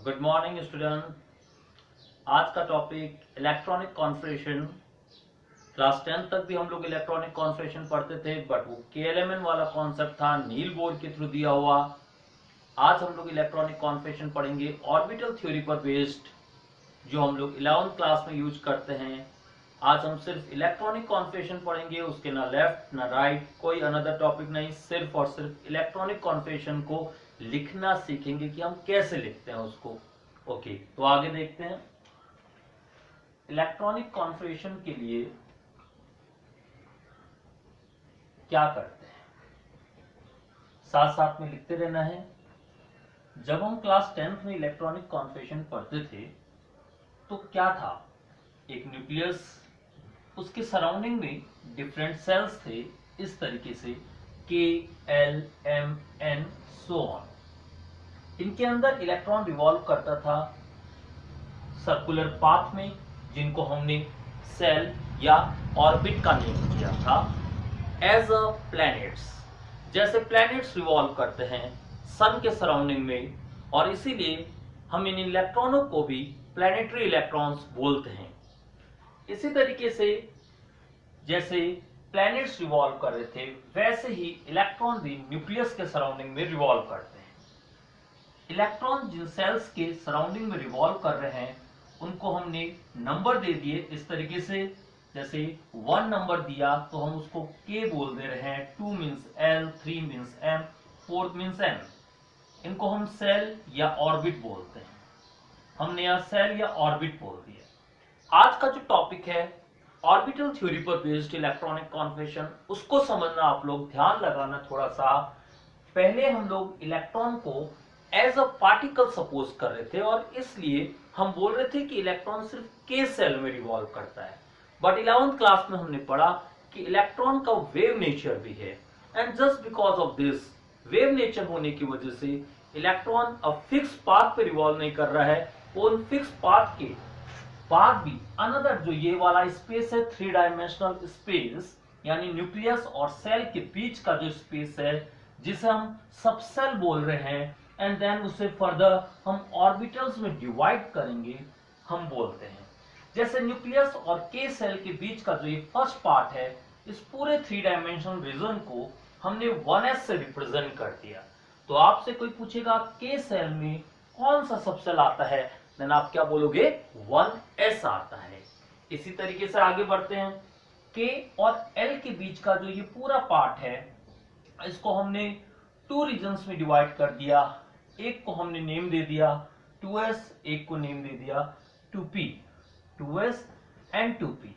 Good morning student. आज का topic electronic configuration. Class 10 तक भी हम लोग इलेक्ट्रॉनिक कॉन्फ़िगरेशन पढ़ते थे, बट वो केएलएमएन वाला कॉन्सेप्ट था, नील बोर के थ्रू दिया हुआ। आज हम लोग इलेक्ट्रॉनिक कॉन्फ़िगरेशन पढ़ेंगे ऑर्बिटल थ्योरी पर बेस्ड, जो हम लोग 11th क्लास में यूज करते हैं। आज हम सिर्फ इलेक्ट्रॉनिक कॉन्फ़िगरेशन पढ़ेंगे, उसके ना लेफ्ट ना राइट, कोई अनदर टॉपिक नहीं, सिर्फ और सिर्फ इलेक्ट्रॉनिक कॉन्फ़िगरेशन को लिखना सीखेंगे कि हम कैसे लिखते हैं उसको। ओके, तो आगे देखते हैं। इलेक्ट्रॉनिक कॉन्फ़िगरेशन के लिए क्या करते हैं, साथ साथ में लिखते रहना है। जब हम क्लास 10th में इलेक्ट्रॉनिक कॉन्फ़िगरेशन पढ़ते थे तो क्या था, एक न्यूक्लियस, उसके सराउंडिंग में डिफरेंट सेल्स थे इस तरीके से के L M N so on. इनके अंदर इलेक्ट्रॉन रिवॉल्व करता था सर्कुलर पाथ में, जिनको हमने सेल या ऑर्बिट का नेम दिया था एज अ प्लैनेट्स। जैसे प्लैनेट्स रिवॉल्व करते हैं सन के सराउंडिंग में, और इसीलिए हम इन इलेक्ट्रॉनों को भी प्लैनेटरी इलेक्ट्रॉन्स बोलते हैं। इसी तरीके से जैसे प्लैनेट्स रिवॉल्व कर रहे थे, वैसे ही इलेक्ट्रॉन भी न्यूक्लियस के सराउंडिंग में रिवॉल्व करते हैं। इलेक्ट्रॉन जिन सेल्स के सराउंडिंग में रिवॉल्व कर रहे हैं उनको हमने नंबर दे दिए इस तरीके से। जैसे 1 नंबर दिया तो हम उसको के बोल दे रहे हैं, 2 means L, 3 means M, 4 means N. इनको हम सेल या ऑर्बिट बोलते हैं। हमने यहाँ सेल या ऑर्बिट बोल दिया। आज का जो टॉपिक है ऑर्बिटल थ्योरी पर बेस्ड इलेक्ट्रॉनिक कॉन्फ़िगरेशन, उसको समझना आप लोग ध्यान लगाना थोड़ा सा। पहले हम लोग इलेक्ट्रॉन को एज अ पार्टिकल सपोज कर रहे थे, और इसलिए हम बोल रहे थे कि इलेक्ट्रॉन सिर्फ के सेल में रिवॉल्व करता है। बट 11th क्लास में हमने पढ़ा कि इलेक्ट्रॉन का वेव नेचर भी है, and just because of this wave nature होने की वजह से इलेक्ट्रॉन अब फिक्स पाथ पे रिवॉल्व नहीं कर रहा है, वो उन फिक्स पाथ के बाद भी अनदर जो ये वाला स्पेस है, 3 डायमेंशनल स्पेस, यानी न्यूक्लियस और सेल के बीच का जो स्पेस है, जिसे हम सबसेल बोल रहे हैं, एंड देन उसे फर्दर हम ऑर्बिटल्स में डिवाइड करेंगे, हम बोलते हैं। जैसे न्यूक्लियस और के सेल के बीच का जो ये फर्स्ट पार्ट है, इस पूरे 3 डायमेंशनल रीजन को हमने 1s से रिप्रेजेंट कर दिया। तो आपसे कोई पूछेगा के सेल में कौन सा सबसेल आता है, देन आप क्या बोलोगे, 1s आता है। इसी तरीके से आगे बढ़ते हैं। के और एल के बीच का जो ये पूरा पार्ट है, इसको हमने 2 रीजन्स में डिवाइड कर दिया। एक को हमने नेम दे दिया 2s, एक को नेम दे दिया 2p, 2s and 2p.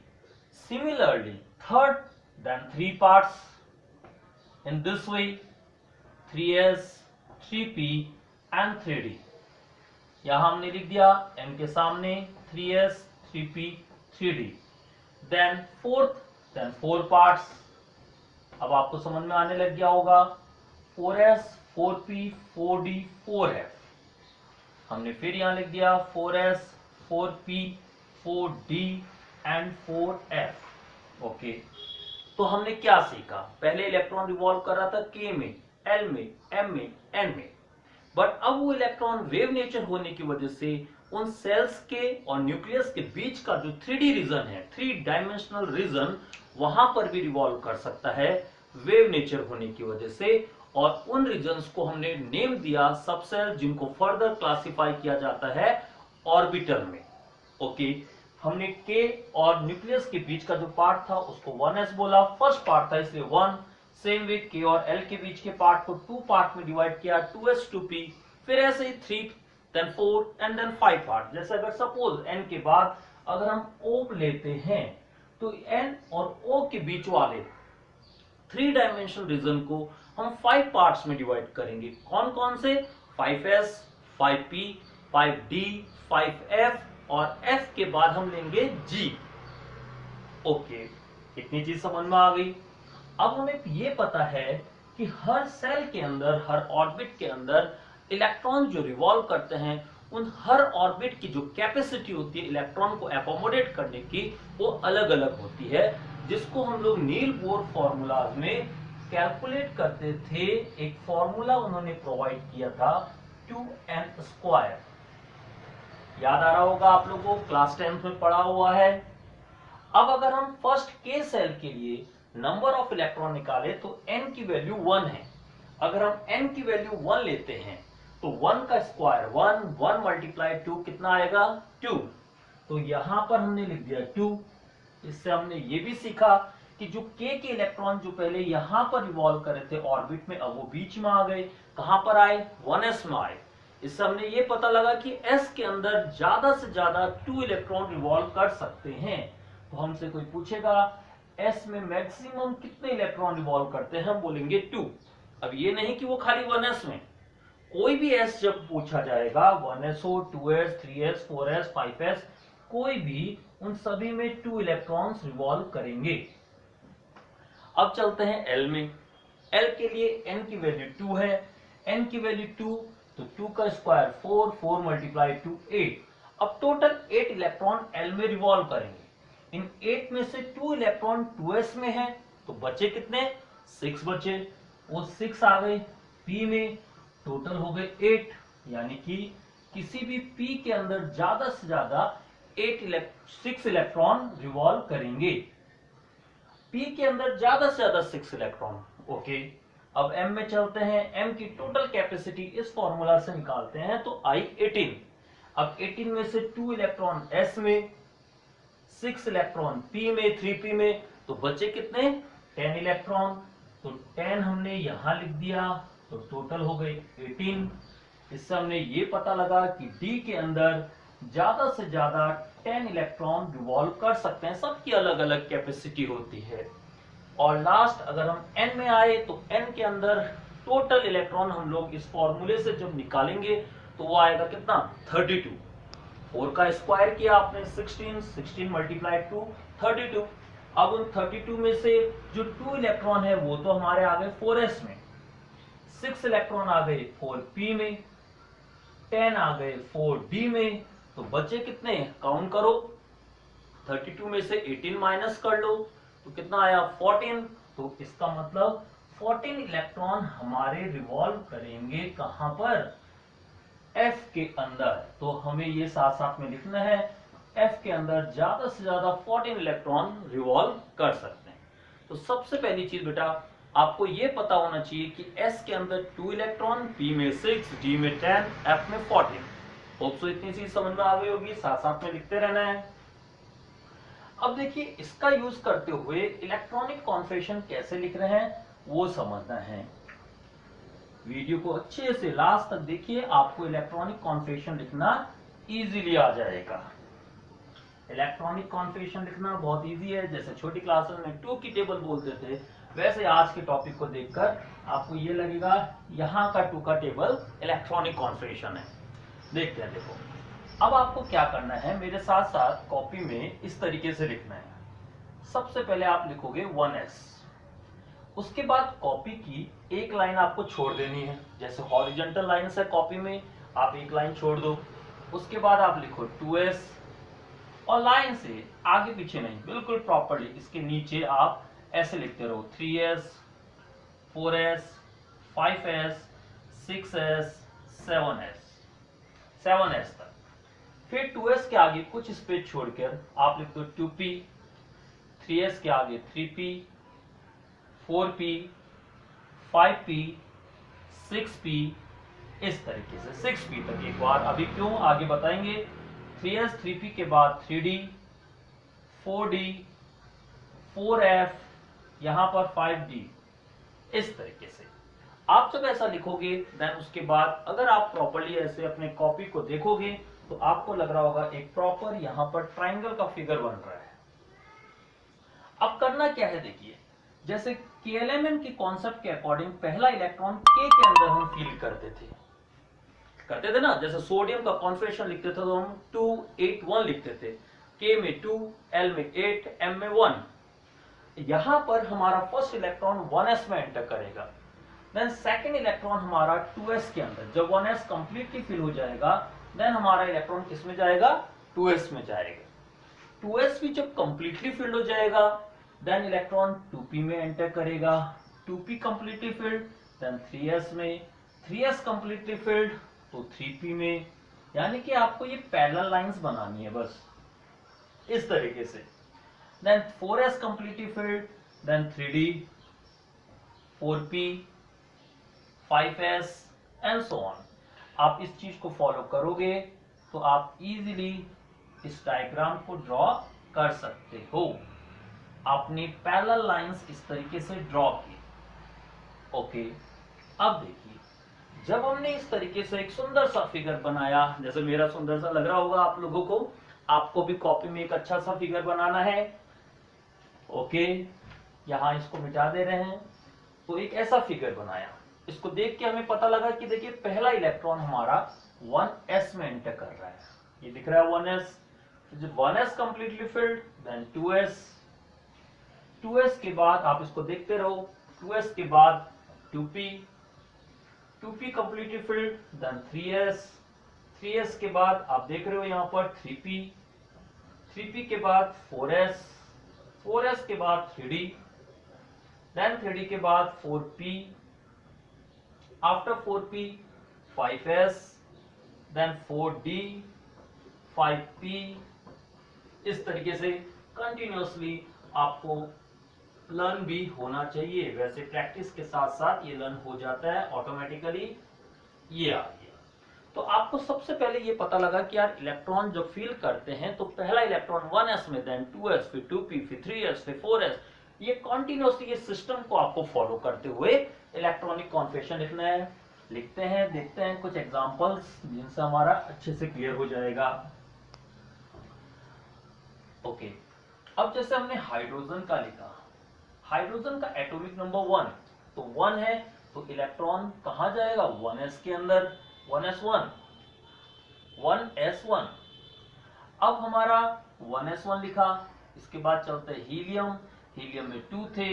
Similarly, third then 3 parts in this way, 3s, 3p and 3d. यहां हमने लिख दिया n के सामने 3s, 3p, 3d. Then fourth, then 4 parts. अब आपको समझ में आने लग गया होगा, 4s, 4p, 4d, 4f। हमने फिर यहां लिख दिया 4s, 4p, 4d and 4f। Okay, तो हमने क्या सीखा, पहले इलेक्ट्रॉन रिवॉल्व कर रहा था के में, एल में, एम में, एन में, बट अब वो इलेक्ट्रॉन वेव नेचर होने की वजह से उन सेल्स के और न्यूक्लियस के बीच का जो 3D रीजन है, 3 डायमेंशनल रीजन, वहां पर भी रिवॉल्व कर सकता है वेव नेचर होने की वजह से। और उन रीजन्स को हमने नेम दिया सबसेल, जिनको फर्दर क्लासिफाई किया जाता है ऑर्बिटल में। ओके, हमने के और न्यूक्लियस के बीच का जो पार्ट था उसको 1s बोला, फर्स्ट पार्ट था इसलिए 1। सेम वे के और एल के बीच के पार्ट को 2 पार्ट में डिवाइड किया, 2s, 2p, फिर ऐसे ही 3, देन 4 एंड देन 5 पार्ट। जैसे अगर सपोज n के बाद अगर हम O लेते हैं तो n और O के बीच वाले 3 डायमेंशनल रीजन को हम 5 पार्ट्स में डिवाइड करेंगे। कौन कौन से, 5s, 5p, 5d, 5f, और f के बाद हम लेंगे g। ओके, इतनी चीज समझ में आ गई। अब हमें ये पता है कि हर सेल के अंदर, हर ऑर्बिट के अंदर इलेक्ट्रॉन जो रिवॉल्व करते हैं, उन हर ऑर्बिट की जो कैपेसिटी होती है इलेक्ट्रॉन को एकोमोडेट करने की, वो अलग अलग होती है, जिसको हम लोग नील बोर फॉर्मूलाज में कैलकुलेट करते थे। एक फॉर्मूला उन्होंने प्रोवाइड किया था 2n²। याद आ रहा होगा आप लोगों को, क्लास 10th में पढ़ा हुआ है। अब अगर हम फर्स्ट के सेल के लिए नंबर ऑफ इलेक्ट्रॉन निकाले तो n की वैल्यू 1 है। अगर हम n की वैल्यू 1 लेते हैं तो 1 का स्क्वायर 1 मल्टीप्लाई 2 कितना आएगा 2। तो यहां पर हमने लिख दिया 2। इससे हमने ये भी सीखा कि जो k के इलेक्ट्रॉन जो पहले यहां पर रिवॉल्व कर रहे थे ऑर्बिट में, अब वो बीच में आ गए। कहां पर आए 1s में आए। इससे हमने ये पता लगा कि s के अंदर ज्यादा से ज्यादा 2 इलेक्ट्रॉन रिवॉल्व कर सकते हैं। तो हमसे कोई पूछेगा s में मैक्सिमम कितने इलेक्ट्रॉन रिवॉल्व करते हैं, हम बोलेंगे 2। अब ये नहीं कि वो खाली 1s में, कोई भी s जब पूछा जाएगा 1s हो, 2s, 3s, 4s, 5s, कोई भी उन सभी में 2 इलेक्ट्रॉन्स रिवॉल्व करेंगे। अब चलते हैं l में। l के लिए n की वैल्यू 2 है। n की वैल्यू 2 तो 2 का स्क्वायर 4 मल्टीप्लाई 2 8। अब टोटल 8 इलेक्ट्रॉन l में रिवॉल्व करेंगे। इन 8 में से 2 इलेक्ट्रॉन 2s में है, तो बचे कितने 6 बचे। वो 6 आ गए p में, टोटल हो गए 8। यानी कि किसी भी p के अंदर ज्यादा से ज्यादा 6 इलेक्ट्रॉन रिवॉल्व करेंगे। p के अंदर ज्यादा से ज्यादा 6 इलेक्ट्रॉन। ओके, अब m में चलते हैं। m की टोटल कैपेसिटी इस फॉर्मूला से निकालते हैं तो I 18। अब 18 में से 2 इलेक्ट्रॉन s में, 6 इलेक्ट्रॉन p में, 3p में, तो बचे कितने 10 इलेक्ट्रॉन। तो 10 हमने यहां लिख दिया, तो टोटल हो गए 18। इससे हमने ये पता लगा कि d के अंदर ज्यादा से ज्यादा 10 इलेक्ट्रॉन रिवॉल्व कर सकते हैं। सबकी अलग अलग कैपेसिटी होती है। और लास्ट अगर हम n में आए तो n के अंदर टोटल इलेक्ट्रॉन हम लोग इस फॉर्मूले से जब निकालेंगे तो वो आएगा कितना 32। 4 का स्क्वायर किया आपने 16 मल्टीप्लाई 2 32। अब उन 32 में से जो 2 इलेक्ट्रॉन है वो तो हमारे आ गए 4s में, 6 इलेक्ट्रॉन आ गए 4p में, 10 आ गए 4d में, तो बचे कितने काउंट करो। 32 में से 18 माइनस कर लो तो कितना आया 14। तो इसका मतलब 14 इलेक्ट्रॉन हमारे रिवॉल्व करेंगे कहां पर f के अंदर। तो हमें ये साथ साथ में लिखना है f के अंदर ज्यादा से ज्यादा 14 इलेक्ट्रॉन रिवॉल्व कर सकते हैं। तो सबसे पहली चीज बेटा आपको ये पता होना चाहिए कि s के अंदर 2 इलेक्ट्रॉन, p में 6, d में 10, f में 14। होप सो इतनी चीज समझ में आ गई होगी, साथ साथ में लिखते रहना है। अब देखिए इसका यूज करते हुए इलेक्ट्रॉनिक कॉन्फिगरेशन कैसे लिख रहे हैं वो समझना है। वीडियो को अच्छे से लास्ट तक देखिए, आपको इलेक्ट्रॉनिक कॉन्फिगरेशन लिखना इजीली आ जाएगा। इलेक्ट्रॉनिक कॉन्फिगरेशन लिखना बहुत इजी है। जैसे छोटी क्लासेस में 2 की टेबल बोलते थे, वैसे आज के टॉपिक को देखकर आपको ये लगेगा यहाँ का 2 का टेबल इलेक्ट्रॉनिक कॉन्फिगरेशन है। देखते हैं, देखो अब आपको क्या करना है, मेरे साथ साथ कॉपी में इस तरीके से लिखना है। सबसे पहले आप लिखोगे 1s, उसके बाद कॉपी की एक लाइन आपको छोड़ देनी है। जैसे हॉरिजॉन्टल लाइन है कॉपी में, आप एक लाइन छोड़ दो। उसके बाद आप लिखो 2s और लाइन से आगे पीछे नहीं, बिल्कुल प्रॉपरली इसके नीचे आप ऐसे लिखते रहो 3s, 4s, 5s, 6s, 7s तक। फिर 2s के आगे कुछ स्पेस छोड़कर आप लिखते हो 2p, 3s के आगे 3p, 4p, 5p, 6p, इस तरीके से 6p तक एक बार। अभी क्यों आगे बताएंगे। 3s 3p के बाद 3d, 4d, 4f, यहां पर 5d, इस तरीके से आप जब ऐसा लिखोगे देन उसके बाद अगर आप प्रॉपर्ली ऐसे अपने कॉपी को देखोगे तो आपको लग रहा होगा एक प्रॉपर यहां पर ट्राइंगल का फिगर बन रहा है। अब करना क्या है, देखिए जैसे KLMN के कॉन्सेप्ट के अकॉर्डिंग पहला इलेक्ट्रॉन K के अंदर हम फील करते थे ना। जैसे सोडियम का कॉन्फिगरेशन लिखते थे तो हम 2 8 1 लिखते थे, K में 2, L में 8, M में 1। यहां पर हमारा फर्स्ट इलेक्ट्रॉन 1s में एंटर करेगा। देन सेकंड इलेक्ट्रॉन हमारा 2s के अंदर, जब 1s कंप्लीटली फिल हो जाएगा देन हमारा इलेक्ट्रॉन किस में जाएगा 2s में जाएगा। 2s भी जब कंप्लीटली फिल्ड हो जाएगा देन इलेक्ट्रॉन 2p में एंटर करेगा। 2p completely filled then 3s में, 3s कंप्लीटली फिल्ड तो 3p में। यानी कि आपको ये पैरेलल लाइंस बनानी है बस इस तरीके से। Then 4s completely filled, then 3d, 4p, 5s and so on. आप इस चीज को फॉलो करोगे तो आप इजीली इस डायग्राम को ड्रॉ कर सकते हो। आपने पैरेलल लाइंस इस तरीके से ड्रॉ की। ओके, अब देखिए, जब हमने इस तरीके से एक सुंदर सा फिगर बनाया, जैसे मेरा सुंदर सा लग रहा होगा आप लोगों को, आपको भी कॉपी में एक अच्छा सा फिगर बनाना है। ओके, यहां इसको मिटा दे रहे हैं। तो एक ऐसा फिगर बनाया, इसको देख के हमें पता लगा कि देखिए पहला इलेक्ट्रॉन हमारा 1s में एंटर कर रहा है, ये दिख रहा है 1s। जब 1s completely filled, then 2s, 2s के बाद आप इसको देखते रहो, 2s के बाद 2p, 2p completely filled, then 3s, 3s के बाद आप देख रहे हो यहां पर 3p, 3p के बाद 4s, 4s के बाद 3d, देन 3d के बाद 4p, after 4p 5s, then 4d, 5p। इस तरीके से कंटिन्यूअसली आपको लर्न भी होना चाहिए। वैसे प्रैक्टिस के साथ साथ ये लर्न हो जाता है ऑटोमेटिकली। ये आ गया। तो आपको सबसे पहले ये पता लगा कि यार इलेक्ट्रॉन जब फील करते हैं तो पहला इलेक्ट्रॉन 1s में, देन 2s, फिर 2p, फिर 3s, फिर 4s, ये कंटिन्यूअसली ये सिस्टम को आपको फॉलो करते हुए इलेक्ट्रॉनिक कॉन्फिगरेशन लिखना है। लिखते हैं, देखते हैं कुछ एग्जांपल्स जिनसे हमारा अच्छे से क्लियर हो जाएगा। ओके, अब जैसे हमने हाइड्रोजन का लिखा, हाइड्रोजन का एटॉमिक नंबर 1, तो 1 है तो इलेक्ट्रॉन कहां जाएगा, 1s के अंदर, 1s1, 1s1। अब हमारा 1s1 लिखा, इसके बाद चलते हैं हीलियम, हीलियम में 2 थे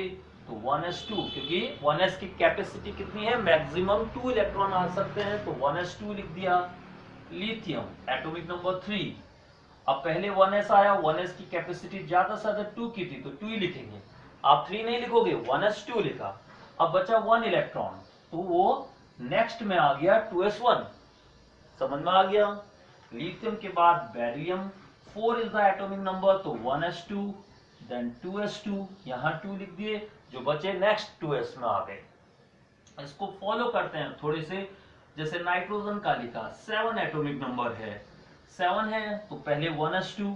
तो 1s2, क्योंकि 1s की कैपेसिटी कितनी है, मैक्सिमम 2 इलेक्ट्रॉन आ सकते हैं, तो 1s2 लिख दिया। लिथियम एटॉमिक नंबर 3, अब पहले 1s आया, 1s की कैपेसिटी ज्यादा से ज्यादा 2 की थी तो 2 ही लिखेंगे, आप 3 नहीं लिखोगे, 1s2 लिखा। अब बचा 1 इलेक्ट्रॉन, तो वो नेक्स्ट में आ गया 2s1, समझ में आ गया। लिथियम के बाद beryllium, 4 is the atomic number, तो 1s2, देन 2s2, यहां 2 लिख दिए, जो बचे नेक्स्ट 2s में आ गए। इसको फॉलो करते हैं थोड़े से, जैसे नाइट्रोजन का लिखा, 7 एटॉमिक नंबर है, 7 है तो पहले 1s2,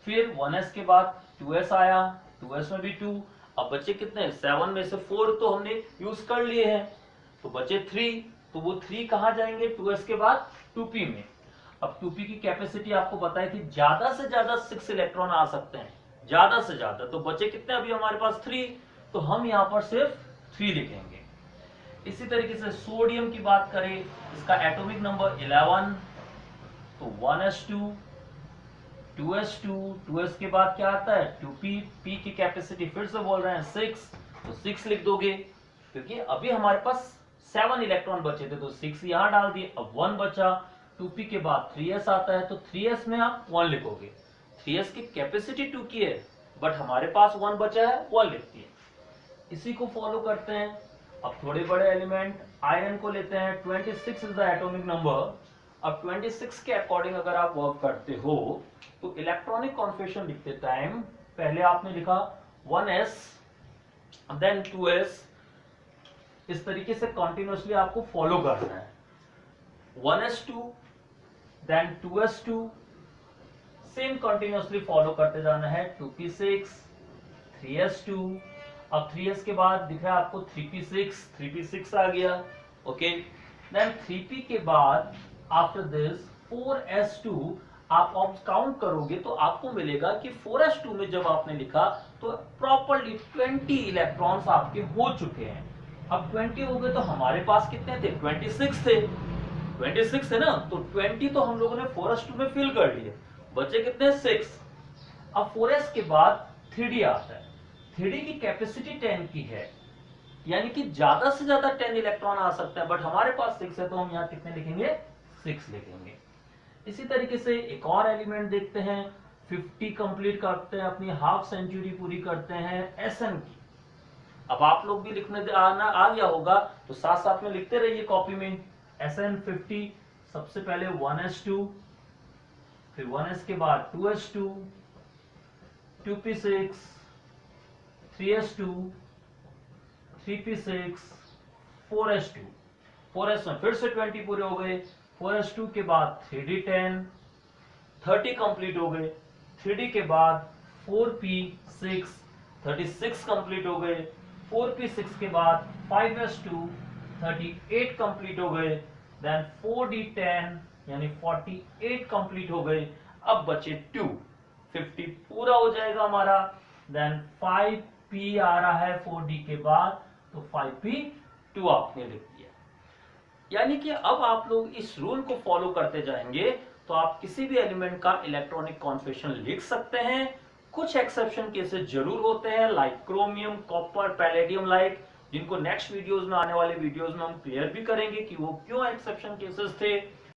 फिर 1s के बाद 2s आया, 2s में भी 2, अब बचे कितने, 7 में से 4 तो हमने यूज कर लिए हैं, तो बचे 3, तो वो 3 कहां जाएंगे, 2s के बाद 2p में। अब 2p की कैपेसिटी आपको पता है कि ज्यादा से ज्यादा 6 इलेक्ट्रॉन आ सकते हैं, ज्यादा से ज्यादा, तो बचे कितने अभी हमारे पास 3, तो हम यहां पर सिर्फ 3 लिखेंगे। इसी तरीके से सोडियम की बात करें, इसका एटॉमिक नंबर 11, तो 1s2, 2s2, 2s के बाद क्या आता है 2p, p की कैपेसिटी फिर से बोल रहे हैं 6, तो 6 लिख दोगे, क्योंकि अभी हमारे पास 7 इलेक्ट्रॉन बचे थे तो 6 यहां डाल दिए। अब 1 बचा, 2p के बाद 3s आता है, तो 3s में आप 1 लिखोगे, 3s की कैपेसिटी 2 की है, बट हमारे पास 1 बचा है, 1 लिख दिए। इसी को फॉलो करते हैं। अब थोड़े बड़े एलिमेंट आयरन को लेते हैं, 26 इज द एटॉमिक नंबर। अब 26 के अकॉर्डिंग अगर आप वर्क करते हो तो इलेक्ट्रॉनिक कॉन्फिगरेशन लिखते टाइम पहले आपने लिखा 1s, देन 2s, इस तरीके से कंटिन्यूअसली आपको फॉलो करना है। 1s2, then 2s2, same continuously follow करते जाना है। 2p6, 3s2, अब 3s के बाद दिख रहा है आपको 3p6, 3p6 आ गया, ओके। देन 3p के बाद आफ्टर दिस 4s2, आप काउंट करोगे तो आपको मिलेगा कि 4s2 में जब आपने लिखा तो प्रॉपरली 20 इलेक्ट्रॉन्स आपके हो चुके हैं। अब 20 हो गए तो हमारे पास कितने थे, 26 थे, 26 है ना, तो 20 तो हम लोगों ने 4s2 में फिल कर लिए, बचे कितने 6। अब 4s के बाद 3d आता है, 3d की कैपेसिटी 10 की है, यानी कि ज्यादा से ज्यादा 10 इलेक्ट्रॉन आ सकता है, बट हमारे पास 6 है तो हम यहाँ कितने लिखेंगे, 6 लिखेंगे। इसी तरीके से एक और एलिमेंट देखते हैं, 50 कंप्लीट करते हैं, अपनी हाफ सेंचुरी पूरी करते हैं एसएन की। अब आप लोग भी लिखने आना आ गया होगा तो साथ साथ में लिखते रहिए कॉपी में, SN 50 सबसे पहले 1s2, फिर 1s के बाद 2s2, 2p6, 3s2, 3p6, 4s2। 4s में फिर से 20 पूरे हो गए। 4s2 के बाद 3d10, 30 कंप्लीट हो गए। 3d के बाद 4p6, 36 कंप्लीट हो गए। 4p6 के बाद 5s2, 38 कंप्लीट हो गए। देन 4d10 यानी 48 कंप्लीट हो गए। अब बचे 2, 50 पूरा हो जाएगा हमारा। देन 5p आ रहा है 4d के बाद, तो 5p2 आपने लिख दिया। यानी कि अब आप लोग इस रूल को फॉलो करते जाएंगे तो आप किसी भी एलिमेंट का इलेक्ट्रॉनिक कॉन्फिगरेशन लिख सकते हैं। कुछ एक्सेप्शन केसेस जरूर होते हैं, like chromium, copper, palladium like, जिनको नेक्स्ट वीडियोस में, आने वाले वीडियोस में हम क्लियर भी करेंगे कि वो क्यों एक्सेप्शन केसेस थे।